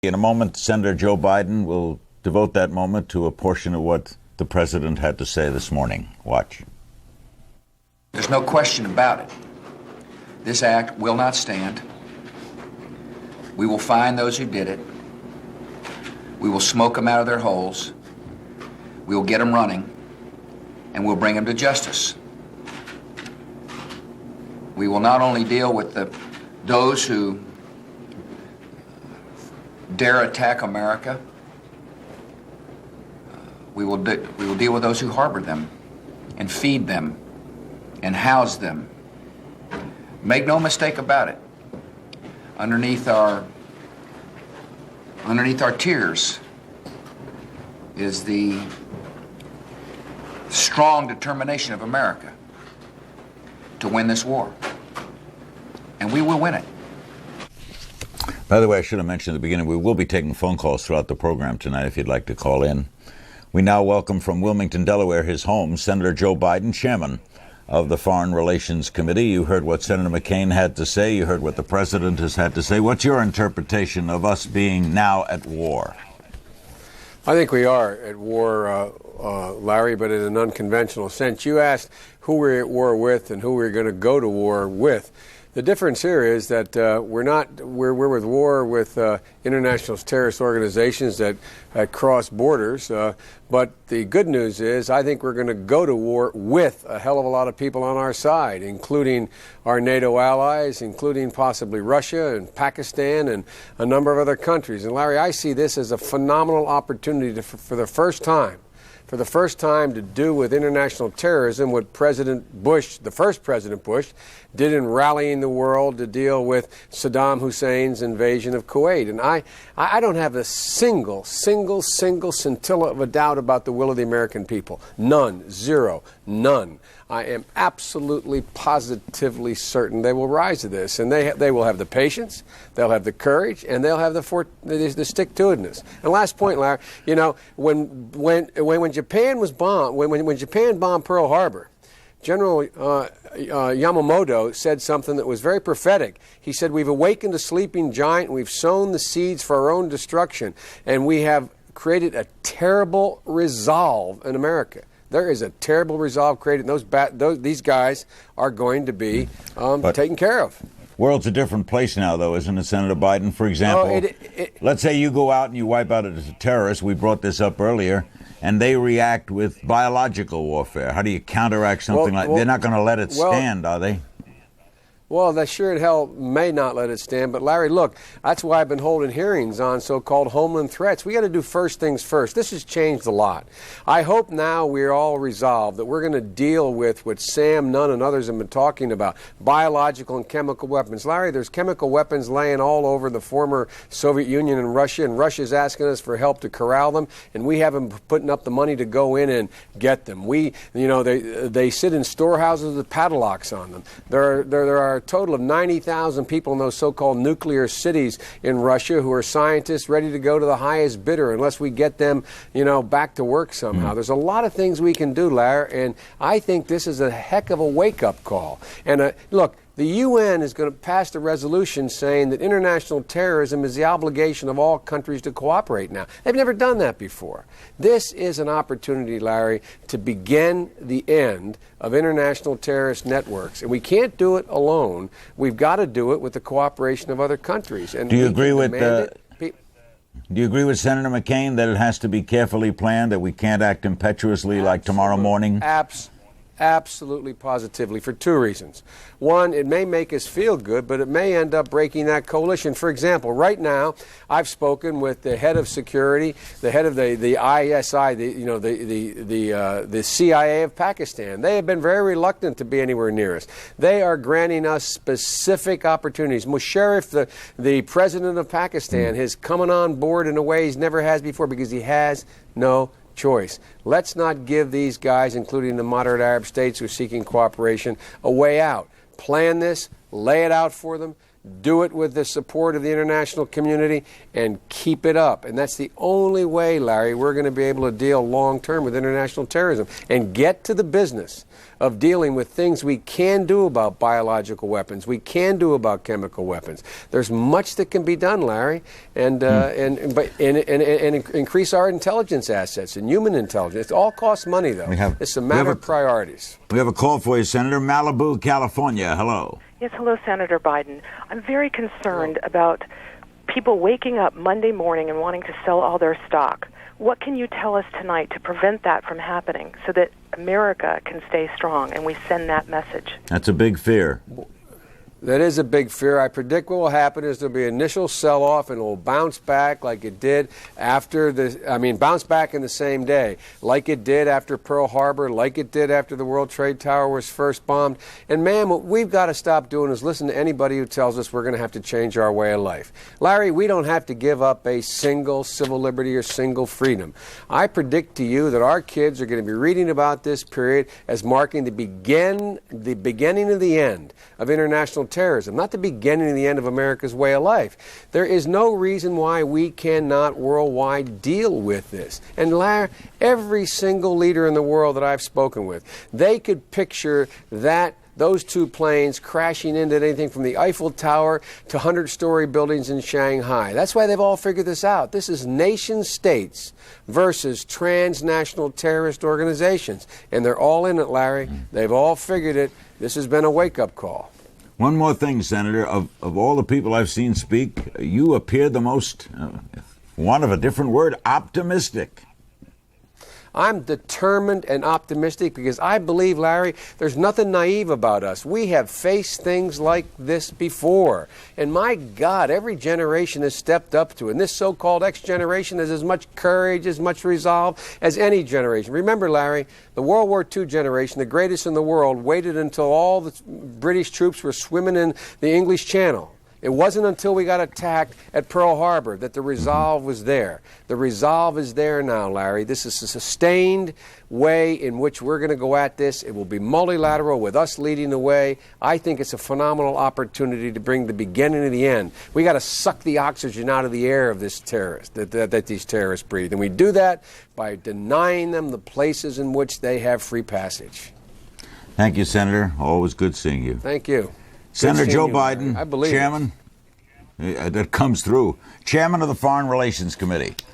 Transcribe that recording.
In a moment, Senator Joe Biden will devote that moment to a portion of what the president had to say this morning. Watch. There's no question about it. This act will not stand. We will find those who did it. We will smoke them out of their holes. We will get them running, and we'll bring them to justice. We will not only deal with those who dare attack America. We will deal with those who harbor them and feed them and house them. Make no mistake about it. Underneath our tears is the strong determination of America to win this war. And we will win it. By the way, I should have mentioned at the beginning, we will be taking phone calls throughout the program tonight if you'd like to call in. We now welcome from Wilmington, Delaware, his home, Senator Joe Biden, chairman of the Foreign Relations Committee. You heard what Senator McCain had to say. You heard what the president has had to say. What's your interpretation of us being now at war? I think we are at war, Larry, but in an unconventional sense. You asked who we're at war with and who we're going to go to war with. The difference here is that we're with war with international terrorist organizations that cross borders. But the good news is I think we're going to go to war with a hell of a lot of people on our side, including our NATO allies, including possibly Russia and Pakistan and a number of other countries. And Larry, I see this as a phenomenal opportunity for the first time to do with international terrorism what President Bush, the first President Bush, did in rallying the world to deal with Saddam Hussein's invasion of Kuwait. And I don't have a single scintilla of a doubt about the will of the American people. None. Zero. None. I am absolutely, positively certain they will rise to this, and they will have the patience, they'll have the courage, and they'll have the stick-to-itiveness. And last point, Larry, you know, when Japan was bombed, when Japan bombed Pearl Harbor, General Yamamoto said something that was very prophetic. He said, "We've awakened a sleeping giant, and we've sown the seeds for our own destruction, and we have created a terrible resolve in America." There is a terrible resolve created, and these guys are going to be taken care of. World's a different place now, though, isn't it, Senator Biden? For example, let's say you go out and you wipe out as a terrorist. We brought this up earlier, and they react with biological warfare. How do you counteract something like that? They're not going to let it stand, are they? Well, they sure as hell may not let it stand. But, Larry, look, that's why I've been holding hearings on so-called homeland threats. We got to do first things first. This has changed a lot. I hope now we're all resolved that we're going to deal with what Sam Nunn and others have been talking about, biological and chemical weapons. Larry, there's chemical weapons laying all over the former Soviet Union and Russia's asking us for help to corral them, and we haven't putting up the money to go in and get them. They sit in storehouses with padlocks on them. There are a total of 90,000 people in those so-called nuclear cities in Russia who are scientists ready to go to the highest bidder unless we get them, back to work somehow. There's a lot of things we can do, Larry, and I think this is a heck of a wake-up call. And look, the UN is going to pass a resolution saying that international terrorism is the obligation of all countries to cooperate now. They've never done that before. This is an opportunity, Larry, to begin the end of international terrorist networks. And we can't do it alone. We've got to do it with the cooperation of other countries. And do you agree with Senator McCain that it has to be carefully planned, that we can't act impetuously like tomorrow morning? Absolutely, positively, for two reasons. One, it may make us feel good, but it may end up breaking that coalition. For example, right now, I've spoken with the head of security, the head of the ISI, the CIA of Pakistan. They have been very reluctant to be anywhere near us. They are granting us specific opportunities. Musharraf, the president of Pakistan, is coming on board in a way he never has before because he has no choice. Let's not give these guys, including the moderate Arab states who are seeking cooperation, a way out. Plan this, lay it out for them, do it with the support of the international community, and keep it up. And that's the only way, Larry, we're going to be able to deal long-term with international terrorism and get to the business of dealing with things we can do about biological weapons, we can do about chemical weapons. There's much that can be done, Larry, and increase our intelligence assets and human intelligence. It all costs money, though. It's a matter of priorities. We have a call for you, Senator. Malibu, California. Hello. Yes, hello, Senator Biden. I'm very concerned about people waking up Monday morning and wanting to sell all their stock. What can you tell us tonight to prevent that from happening so that America can stay strong and we send that message? That's a big fear. That is a big fear. I predict what will happen is there'll be an initial sell-off and it will bounce back like it did bounce back in the same day, like it did after Pearl Harbor, like it did after the World Trade Tower was first bombed. And, man, what we've got to stop doing is listen to anybody who tells us we're going to have to change our way of life. Larry, we don't have to give up a single civil liberty or single freedom. I predict to you that our kids are going to be reading about this period as marking the beginning of the end of international terrorism, not the beginning and the end of America's way of life. There is no reason why we cannot worldwide deal with this. And Larry, every single leader in the world that I've spoken with, they could picture those two planes crashing into anything from the Eiffel Tower to 100-story buildings in Shanghai. That's why they've all figured this out. This is nation states versus transnational terrorist organizations. And they're all in it, Larry. They've all figured it. This has been a wake-up call. One more thing, Senator. Of all the people I've seen speak, you appear the most, want of a different word, optimistic. I'm determined and optimistic because I believe, Larry, there's nothing naive about us. We have faced things like this before. And my God, every generation has stepped up to it. And this so-called X generation has as much courage, as much resolve as any generation. Remember, Larry, the World War II generation, the greatest in the world, waited until all the British troops were swimming in the English Channel. It wasn't until we got attacked at Pearl Harbor that the resolve was there. The resolve is there now, Larry. This is a sustained way in which we're going to go at this. It will be multilateral with us leading the way. I think it's a phenomenal opportunity to bring the beginning to the end. We got to suck the oxygen out of the air of this terrorist that these terrorists breathe. And we do that by denying them the places in which they have free passage. Thank you, Senator. Always good seeing you. Thank you. Senator Joe Biden, I believe Chairman, that comes through, Chairman of the Foreign Relations Committee.